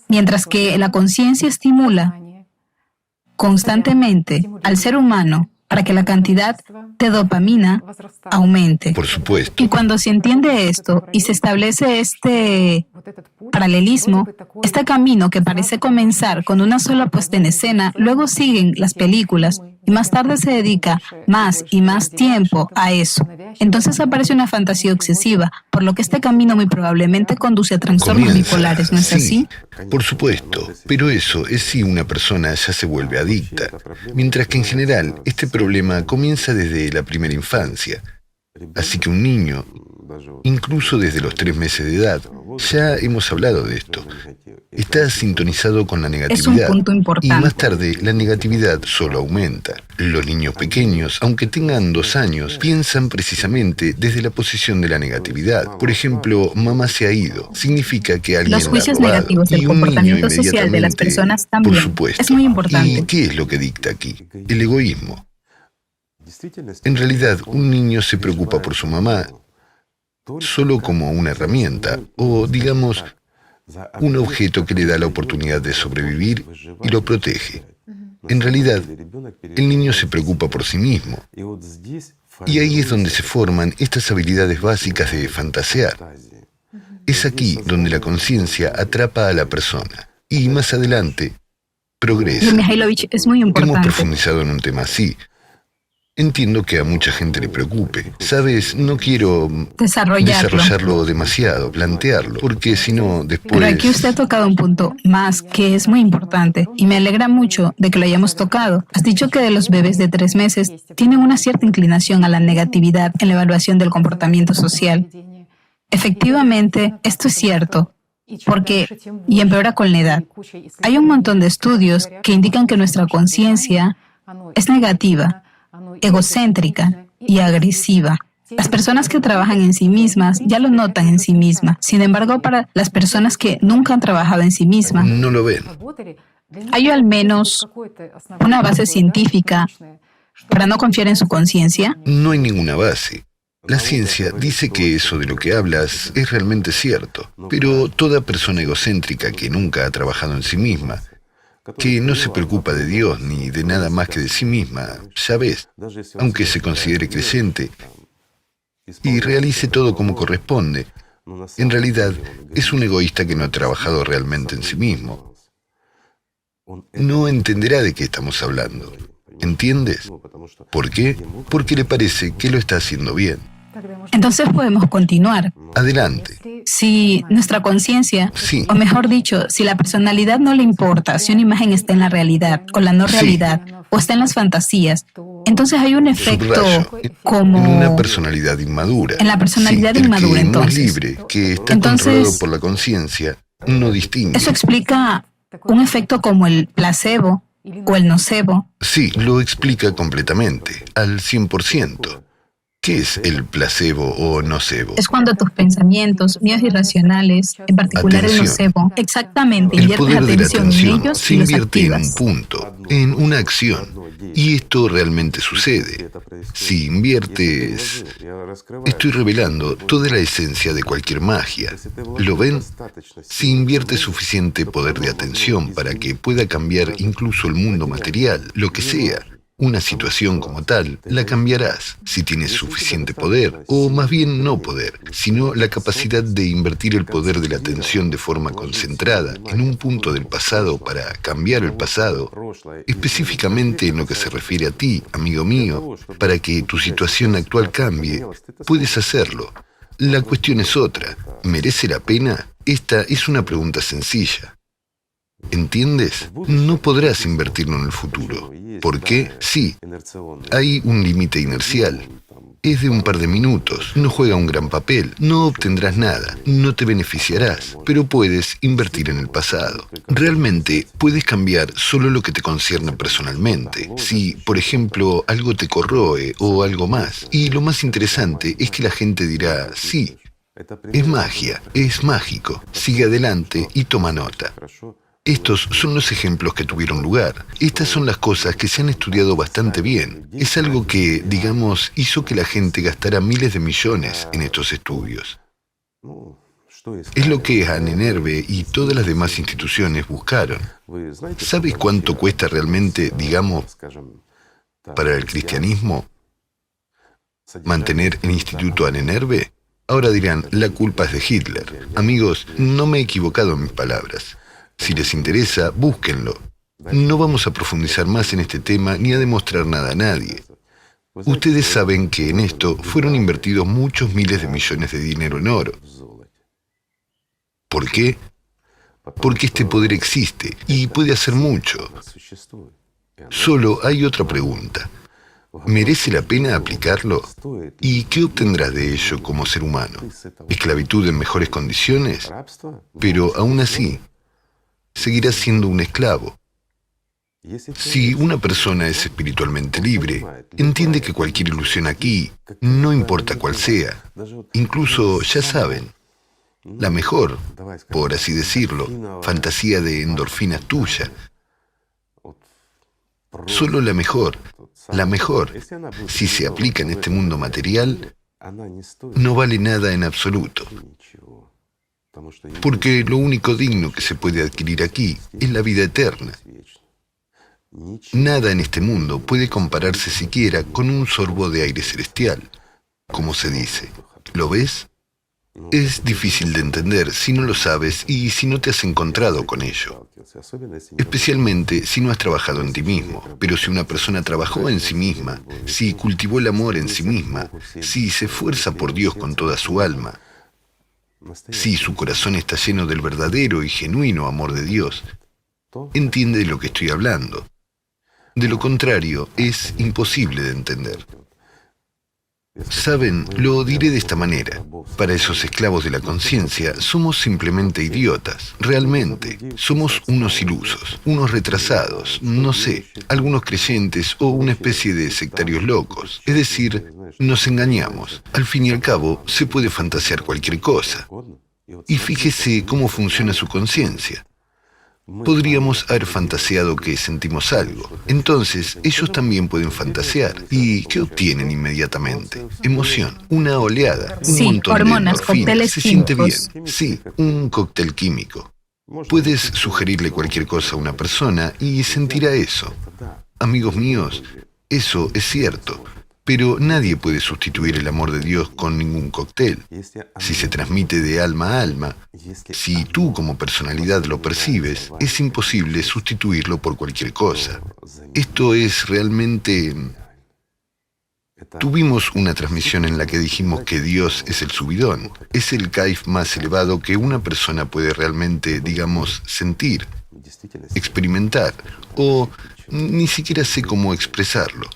Speaker 1: mientras que la conciencia estimula constantemente al ser humano para que la cantidad de dopamina aumente.
Speaker 2: Por supuesto.
Speaker 1: Y cuando se entiende esto y se establece este paralelismo, este camino que parece comenzar con una sola puesta en escena, luego siguen las películas y más tarde se dedica más y más tiempo a eso. Entonces aparece una fantasía obsesiva, por lo que este camino muy probablemente conduce a trastornos bipolares, ¿no es así?
Speaker 2: Por supuesto, pero eso es si una persona ya se vuelve adicta, mientras que en general este problema comienza desde la primera infancia. Así que un niño, incluso desde los 3 meses de edad, ya hemos hablado de esto, está sintonizado con la negatividad.
Speaker 1: Es un punto importante.
Speaker 2: Y más tarde, la negatividad solo aumenta. Los niños pequeños, aunque tengan 2 años, piensan precisamente desde la posición de la negatividad. Por ejemplo, mamá se ha ido. Significa que alguien
Speaker 1: Los juicios
Speaker 2: la ha robado.
Speaker 1: negativos del
Speaker 2: Y un
Speaker 1: comportamiento
Speaker 2: niño
Speaker 1: social de las
Speaker 2: inmediatamente,
Speaker 1: personas también.
Speaker 2: por supuesto.
Speaker 1: Es muy importante.
Speaker 2: ¿Y qué es lo que dicta aquí? El egoísmo. En realidad, un niño se preocupa por su mamá solo como una herramienta, o digamos, un objeto que le da la oportunidad de sobrevivir y lo protege. En realidad, el niño se preocupa por sí mismo. Y ahí es donde se forman estas habilidades básicas de fantasear. Es aquí donde la conciencia atrapa a la persona. Y más adelante, progresa.
Speaker 1: Mikhailovich, es muy
Speaker 2: Hemos
Speaker 1: importante.
Speaker 2: profundizado en un tema así. Entiendo que a mucha gente le preocupe. Sabes, no quiero desarrollarlo demasiado, plantearlo, porque si no, después...
Speaker 1: Pero aquí usted ha tocado un punto más que es muy importante y me alegra mucho de que lo hayamos tocado. Has dicho que de los bebés de 3 meses tienen una cierta inclinación a la negatividad en la evaluación del comportamiento social. Efectivamente, esto es cierto. Y empeora con la edad. Hay un montón de estudios que indican que nuestra conciencia es negativa, egocéntrica y agresiva. Las personas que trabajan en sí mismas ya lo notan en sí mismas. Sin embargo, para las personas que nunca han trabajado en sí mismas,
Speaker 2: no lo ven.
Speaker 1: ¿hay al menos una base científica para no confiar en su conciencia?
Speaker 2: No hay ninguna base. La ciencia dice que eso de lo que hablas es realmente cierto, pero toda persona egocéntrica que nunca ha trabajado en sí misma, que no se preocupa de Dios ni de nada más que de sí misma, ya ves, aunque se considere creyente y realice todo como corresponde, En realidad, es un egoísta que no ha trabajado realmente en sí mismo. No entenderá de qué estamos hablando. ¿Entiendes? ¿Por qué? Porque le parece que lo está haciendo bien.
Speaker 1: Entonces podemos continuar.
Speaker 2: Adelante.
Speaker 1: Si nuestra conciencia,
Speaker 2: Sí.
Speaker 1: o mejor dicho, si la personalidad no le importa si una imagen está en la realidad o la no
Speaker 2: Sí.
Speaker 1: realidad, o está en las fantasías, entonces hay un efecto
Speaker 2: Subrayo,
Speaker 1: como...
Speaker 2: en una personalidad inmadura.
Speaker 1: En la personalidad
Speaker 2: Sí,
Speaker 1: inmadura,
Speaker 2: el que no es
Speaker 1: entonces.
Speaker 2: libre, que está
Speaker 1: Entonces,
Speaker 2: controlado por la conciencia, no distingue.
Speaker 1: eso explica un efecto como el placebo o el nocebo.
Speaker 2: Sí, lo explica completamente, al 100%. ¿Qué es el placebo o nocebo?
Speaker 1: Es cuando tus pensamientos, míos irracionales, en particular el
Speaker 2: Atención.
Speaker 1: nocebo, exactamente,
Speaker 2: El
Speaker 1: inviertes
Speaker 2: poder de la
Speaker 1: atención en
Speaker 2: atención
Speaker 1: ellos
Speaker 2: se
Speaker 1: y los
Speaker 2: invierte en un
Speaker 1: activas.
Speaker 2: punto, en una acción. Y esto realmente sucede. Si inviertes... Estoy revelando toda la esencia de cualquier magia. ¿Lo ven? Si inviertes suficiente poder de atención para que pueda cambiar incluso el mundo material, lo que sea, una situación como tal, la cambiarás si tienes suficiente poder, o más bien no poder, sino la capacidad de invertir el poder de la atención de forma concentrada en un punto del pasado para cambiar el pasado, específicamente en lo que se refiere a ti, amigo mío, para que tu situación actual cambie. Puedes hacerlo. La cuestión es otra. ¿Merece la pena? Esta es una pregunta sencilla. ¿Entiendes? No podrás invertirlo en el futuro. ¿Por qué? Sí, hay un límite inercial. Es de un par de minutos, no juega un gran papel, no obtendrás nada, no te beneficiarás, pero puedes invertir en el pasado. Realmente puedes cambiar solo lo que te concierne personalmente. Si, por ejemplo, algo te corroe o algo más. Y lo más interesante es que la gente dirá, sí, es magia, es mágico, sigue adelante y toma nota. Estos son los ejemplos que tuvieron lugar. Estas son las cosas que se han estudiado bastante bien. Es algo que, digamos, hizo que la gente gastara miles de millones en estos estudios. Es lo que Ahnenerbe y todas las demás instituciones buscaron. ¿Sabes cuánto cuesta realmente, digamos, para el cristianismo mantener el Instituto Ahnenerbe? Ahora dirán, la culpa es de Hitler. Amigos, no me he equivocado en mis palabras. Si les interesa, búsquenlo. No vamos a profundizar más en este tema ni a demostrar nada a nadie. Ustedes saben que en esto fueron invertidos muchos miles de millones de dinero en oro. ¿Por qué? Porque este poder existe y puede hacer mucho. Solo hay otra pregunta. ¿Merece la pena aplicarlo? ¿Y qué obtendrás de ello como ser humano? ¿Esclavitud en mejores condiciones? Pero aún así, seguirás siendo un esclavo. Si una persona es espiritualmente libre, entiende que cualquier ilusión aquí, no importa cuál sea, incluso, ya saben, la mejor, por así decirlo, fantasía de endorfinas tuya, solo la mejor, si se aplica en este mundo material, no vale nada en absoluto. Porque lo único digno que se puede adquirir aquí es la vida eterna. Nada en este mundo puede compararse siquiera con un sorbo de aire celestial, como se dice. ¿Lo ves? Es difícil de entender si no lo sabes y si no te has encontrado con ello. Especialmente si no has trabajado en ti mismo. Pero si una persona trabajó en sí misma, si cultivó el amor en sí misma, si se esfuerza por Dios con toda su alma, si su corazón está lleno del verdadero y genuino amor de Dios, entiende de lo que estoy hablando. De lo contrario, es imposible de entender. Saben, lo diré de esta manera. Para esos esclavos de la conciencia, somos simplemente idiotas. Realmente, somos unos ilusos, unos retrasados, no sé, algunos creyentes o una especie de sectarios locos. Es decir, nos engañamos. Al fin y al cabo, se puede fantasear cualquier cosa. Y fíjese cómo funciona su conciencia. Podríamos haber fantaseado que sentimos algo. Entonces, ellos también pueden fantasear. ¿Y qué obtienen inmediatamente? Emoción, una oleada, un montón
Speaker 1: hormonas,
Speaker 2: de endorfinas.
Speaker 1: cócteles
Speaker 2: Se siente
Speaker 1: químicos.
Speaker 2: bien. Sí, un cóctel químico. Puedes sugerirle cualquier cosa a una persona y sentirá eso. Amigos míos, eso es cierto. Pero nadie puede sustituir el amor de Dios con ningún cóctel. Si se transmite de alma a alma, si tú como personalidad lo percibes, es imposible sustituirlo por cualquier cosa. Esto es realmente... Tuvimos una transmisión en la que dijimos que Dios es el subidón, es el kaif más elevado que una persona puede realmente, digamos, sentir, experimentar, o ni siquiera sé cómo expresarlo.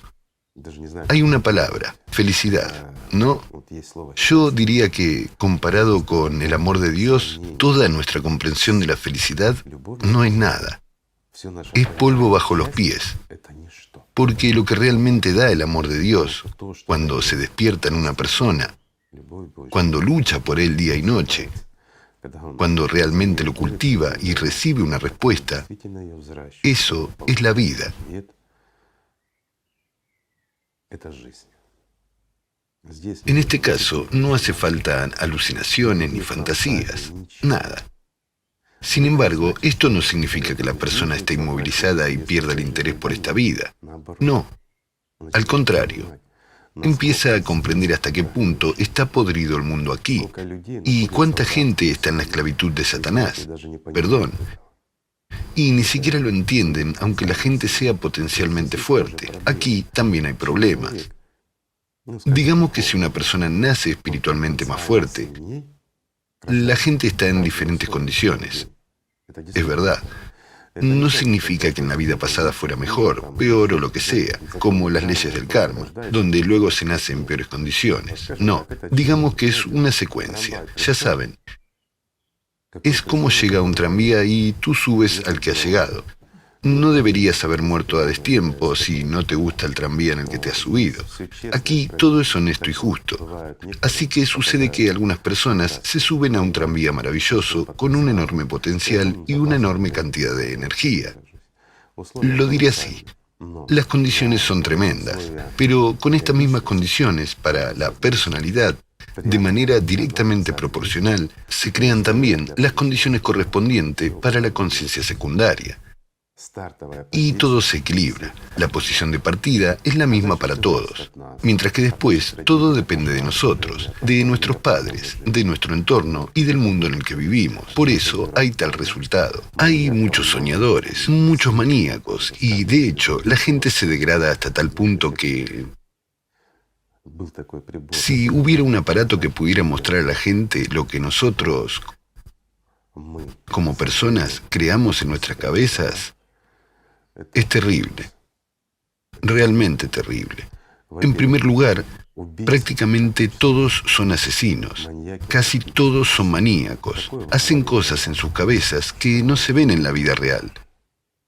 Speaker 2: Hay una palabra, felicidad, ¿no? Yo diría que, comparado con el amor de Dios, toda nuestra comprensión de la felicidad no es nada. Es polvo bajo los pies. Porque lo que realmente da el amor de Dios, cuando se despierta en una persona, cuando lucha por él día y noche, cuando realmente lo cultiva y recibe una respuesta, eso es la vida. En este caso, no hace falta alucinaciones ni fantasías, nada. Sin embargo, esto no significa que la persona esté inmovilizada y pierda el interés por esta vida. No, al contrario. Empieza a comprender hasta qué punto está podrido el mundo aquí y cuánta gente está en la esclavitud de Satanás. Perdón. Y ni siquiera lo entienden, aunque la gente sea potencialmente fuerte. Aquí también hay problemas. Digamos que si una persona nace espiritualmente más fuerte, la gente está en diferentes condiciones. Es verdad. No significa que en la vida pasada fuera mejor, peor o lo que sea, como las leyes del karma, donde luego se nace en peores condiciones. No, digamos que es una secuencia. Ya saben, es como llega un tranvía y tú subes al que ha llegado. No deberías haber muerto a destiempo si no te gusta el tranvía en el que te has subido. Aquí todo es honesto y justo. Así que sucede que algunas personas se suben a un tranvía maravilloso con un enorme potencial y una enorme cantidad de energía. Lo diré así. Las condiciones son tremendas, pero con estas mismas condiciones para la personalidad, de manera directamente proporcional, se crean también las condiciones correspondientes para la conciencia secundaria. Y todo se equilibra. La posición de partida es la misma para todos, mientras que después todo depende de nosotros, de nuestros padres, de nuestro entorno y del mundo en el que vivimos. Por eso hay tal resultado. Hay muchos soñadores, muchos maníacos, y de hecho la gente se degrada hasta tal punto que... Si hubiera un aparato que pudiera mostrar a la gente lo que nosotros, como personas, creamos en nuestras cabezas, es terrible, realmente terrible. En primer lugar, prácticamente todos son asesinos, casi todos son maníacos, hacen cosas en sus cabezas que no se ven en la vida real,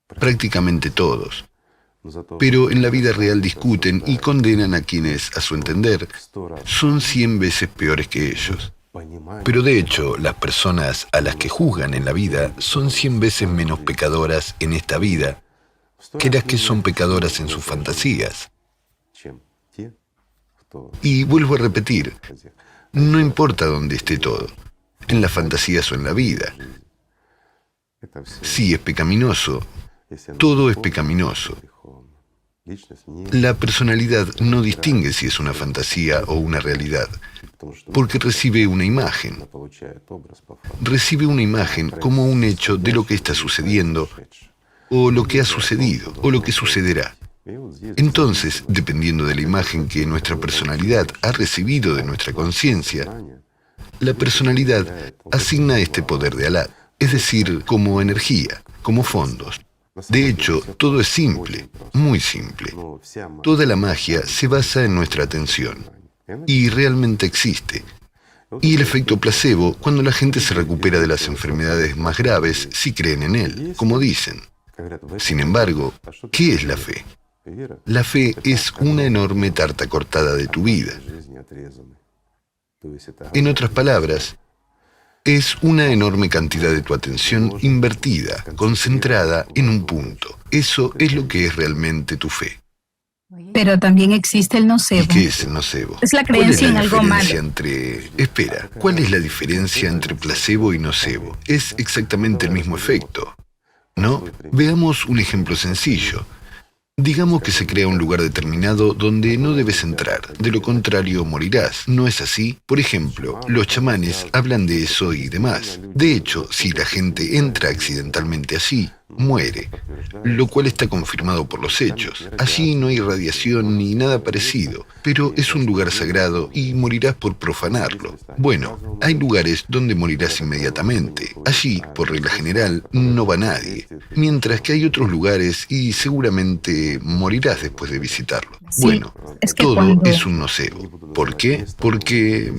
Speaker 2: prácticamente todos. Pero en la vida real discuten y condenan a quienes, a su entender, son 100 veces peores que ellos. Pero de hecho, las personas a las que juzgan en la vida son 100 veces menos pecadoras en esta vida que las que son pecadoras en sus fantasías. Y vuelvo a repetir, no importa dónde esté todo, en las fantasías o en la vida. Si es pecaminoso, todo es pecaminoso. La personalidad no distingue si es una fantasía o una realidad, porque recibe una imagen. Recibe una imagen como un hecho de lo que está sucediendo, o lo que ha sucedido, o lo que sucederá. Entonces, dependiendo de la imagen que nuestra personalidad ha recibido de nuestra conciencia, la personalidad asigna este poder de Alá, es decir, como energía, como fondos. De hecho, todo es simple, muy simple. Toda la magia se basa en nuestra atención, y realmente existe. Y el efecto placebo, cuando la gente se recupera de las enfermedades más graves si creen en él, como dicen. Sin embargo, ¿qué es la fe? La fe es una enorme tarta cortada de tu vida. En otras palabras, es una enorme cantidad de tu atención invertida, concentrada en un punto. Eso es lo que es realmente tu fe.
Speaker 1: Pero también existe el nocebo.
Speaker 2: ¿Y qué es el nocebo?
Speaker 1: Es la creencia en algo malo.
Speaker 2: Espera, ¿cuál es la diferencia entre placebo y nocebo? Es exactamente el mismo efecto, ¿no? Veamos un ejemplo sencillo. Digamos que se crea un lugar determinado donde no debes entrar, de lo contrario morirás. ¿No es así? Por ejemplo, los chamanes hablan de eso y demás. De hecho, si la gente entra accidentalmente allí, muere, lo cual está confirmado por los hechos. Allí no hay radiación ni nada parecido, pero es un lugar sagrado y morirás por profanarlo. Bueno, hay lugares donde morirás inmediatamente. Allí, por regla general, no va nadie, mientras que hay otros lugares y seguramente morirás después de visitarlo.
Speaker 1: Sí,
Speaker 2: Bueno,
Speaker 1: es que
Speaker 2: todo es un nocebo. ¿Por qué? Porque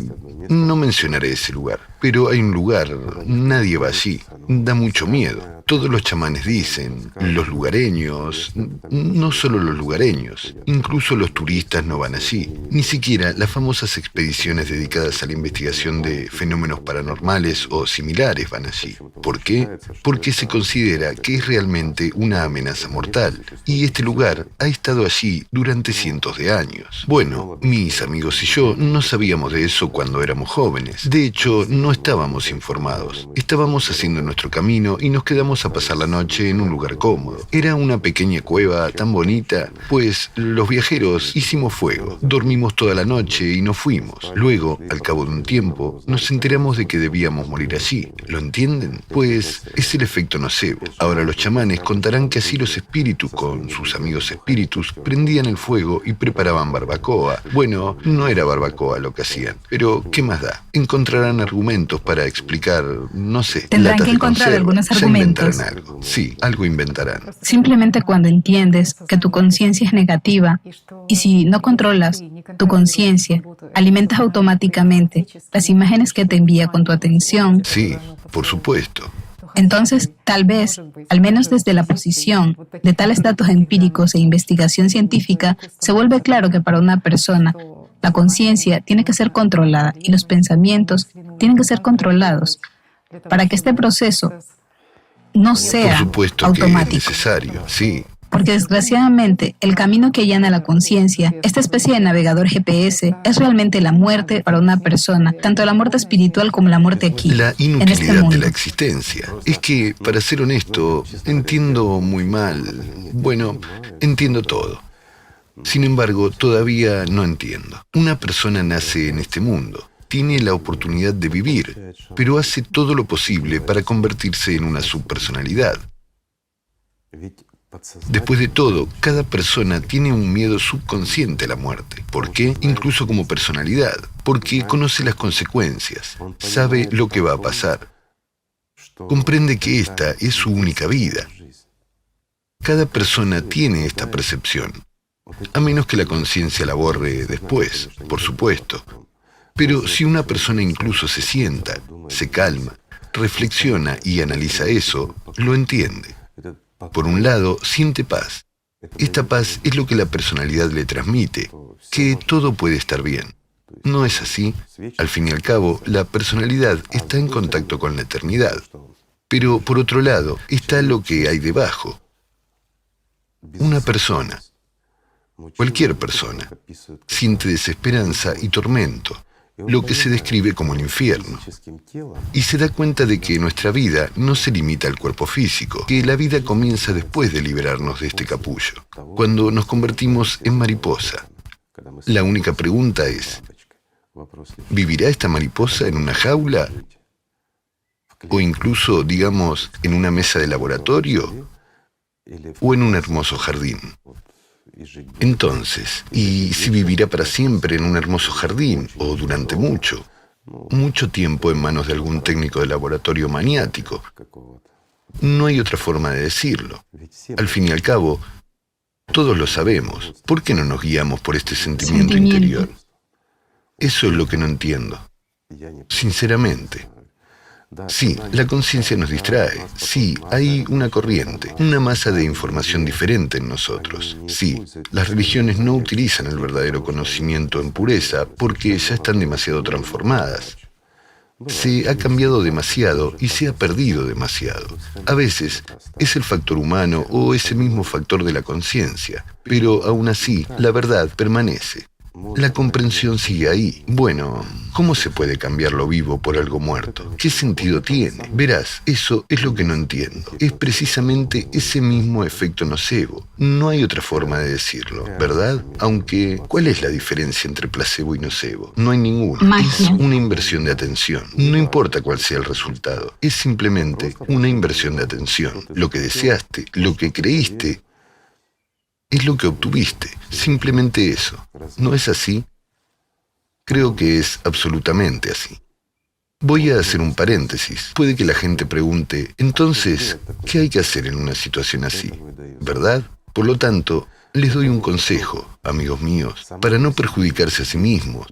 Speaker 2: no mencionaré ese lugar, pero hay un lugar, nadie va allí. Da mucho miedo. Todos los chamanes dicen, los lugareños, no solo los lugareños, incluso los turistas no van allí. Ni siquiera las famosas expediciones dedicadas a la investigación de fenómenos paranormales o similares van allí. ¿Por qué? Porque se considera que es realmente una amenaza mortal. Y este lugar ha estado allí durante cientos de años. Bueno, mis amigos y yo no sabíamos de eso cuando éramos jóvenes. De hecho, no estábamos informados. Estábamos haciendo nuestro camino y nos quedamos a pasar la noche en un lugar cómodo. Era una pequeña cueva tan bonita, pues los viajeros hicimos fuego, dormimos toda la noche y nos fuimos. Luego, al cabo de un tiempo, nos enteramos de que debíamos morir allí. ¿Lo entienden? Pues es el efecto nocebo. Ahora los chamanes contarán que así los espíritus, con sus amigos espíritus, prendían el fuego y preparaban barbacoa. Bueno, no era barbacoa lo que hacían, pero ¿qué más da? Encontrarán argumentos para explicar, no sé,
Speaker 1: tendrán
Speaker 2: latas
Speaker 1: que
Speaker 2: de
Speaker 1: encontrar
Speaker 2: conserva.
Speaker 1: algunos
Speaker 2: Ya
Speaker 1: argumentos.
Speaker 2: inventarán algo. Sí, algo inventarán.
Speaker 1: Simplemente cuando entiendes que tu conciencia es negativa y si no controlas tu conciencia, alimentas automáticamente las imágenes que te envía con tu atención.
Speaker 2: Sí, por supuesto.
Speaker 1: Entonces, tal vez, al menos desde la posición de tales datos empíricos e investigación científica, se vuelve claro que para una persona la conciencia tiene que ser controlada y los pensamientos tienen que ser controlados para que este proceso no
Speaker 2: Por
Speaker 1: sea
Speaker 2: supuesto que es
Speaker 1: automático.
Speaker 2: necesario, sí.
Speaker 1: Porque desgraciadamente el camino que allana la conciencia, esta especie de navegador GPS, es realmente la muerte para una persona, tanto la muerte espiritual como la muerte aquí,
Speaker 2: La
Speaker 1: en este
Speaker 2: inutilidad de
Speaker 1: mundo.
Speaker 2: la existencia. Es que, para ser honesto, entiendo muy mal. Bueno, entiendo todo. Sin embargo, todavía no entiendo. Una persona nace en este mundo, tiene la oportunidad de vivir, pero hace todo lo posible para convertirse en una subpersonalidad. Después de todo, cada persona tiene un miedo subconsciente a la muerte. ¿Por qué? Incluso como personalidad. Porque conoce las consecuencias, sabe lo que va a pasar. Comprende que esta es su única vida. Cada persona tiene esta percepción, a menos que la conciencia la borre después, por supuesto. Pero si una persona incluso se sienta, se calma, reflexiona y analiza eso, lo entiende. Por un lado, siente paz. Esta paz es lo que la personalidad le transmite, que todo puede estar bien. ¿No es así? Al fin y al cabo, la personalidad está en contacto con la eternidad. Pero por otro lado, está lo que hay debajo. Una persona, cualquier persona, siente desesperanza y tormento, lo que se describe como el infierno. Y se da cuenta de que nuestra vida no se limita al cuerpo físico, que la vida comienza después de liberarnos de este capullo, cuando nos convertimos en mariposa. La única pregunta es, ¿vivirá esta mariposa en una jaula? ¿O incluso, digamos, en una mesa de laboratorio? ¿O en un hermoso jardín? Entonces, ¿y si vivirá para siempre en un hermoso jardín o durante mucho tiempo en manos de algún técnico de laboratorio maniático? No hay otra forma de decirlo. Al fin y al cabo, todos lo sabemos. ¿Por qué no nos guiamos por este sentimiento interior? Eso es lo que no entiendo. Sinceramente. Sí, la conciencia nos distrae. Sí, hay una corriente, una masa de información diferente en nosotros. Sí, las religiones no utilizan el verdadero conocimiento en pureza porque ya están demasiado transformadas. Se ha cambiado demasiado y se ha perdido demasiado. A veces es el factor humano o ese mismo factor de la conciencia, pero aún así la verdad permanece. La comprensión sigue ahí. Bueno, ¿cómo se puede cambiar lo vivo por algo muerto? ¿Qué sentido tiene? Verás, eso es lo que no entiendo. Es precisamente ese mismo efecto nocebo. No hay otra forma de decirlo, ¿verdad? Aunque, ¿cuál es la diferencia entre placebo y nocebo? No hay ninguna.
Speaker 1: Magia.
Speaker 2: Es una inversión de atención. No importa cuál sea el resultado. Es simplemente una inversión de atención. Lo que deseaste, lo que creíste, es lo que obtuviste. Simplemente eso. ¿No es así? Creo que es absolutamente así. Voy a hacer un paréntesis. Puede que la gente pregunte, entonces, ¿qué hay que hacer en una situación así? ¿Verdad? Por lo tanto, les doy un consejo, amigos míos, para no perjudicarse a sí mismos,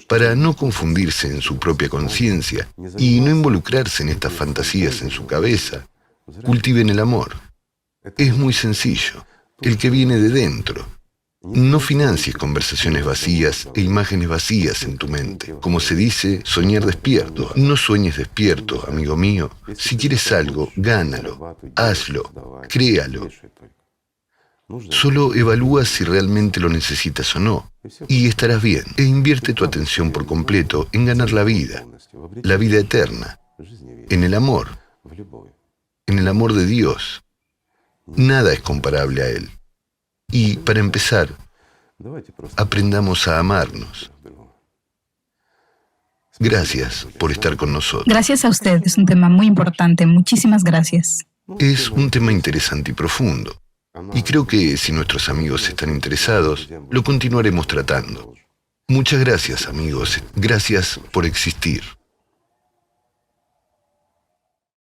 Speaker 2: para no confundirse en su propia conciencia y no involucrarse en estas fantasías en su cabeza. Cultiven el amor. Es muy sencillo. El que viene de dentro. No financies conversaciones vacías e imágenes vacías en tu mente. Como se dice, soñar despierto. No sueñes despierto, amigo mío. Si quieres algo, gánalo, hazlo, créalo. Solo evalúa si realmente lo necesitas o no, y estarás bien. E invierte tu atención por completo en ganar la vida eterna, en el amor de Dios. Nada es comparable a Él. Y para empezar, aprendamos a amarnos. Gracias por estar con nosotros.
Speaker 1: Gracias a usted, es un tema muy importante. Muchísimas gracias.
Speaker 2: Es un tema interesante y profundo. Y creo que si nuestros amigos están interesados, lo continuaremos tratando. Muchas gracias, amigos. Gracias por existir.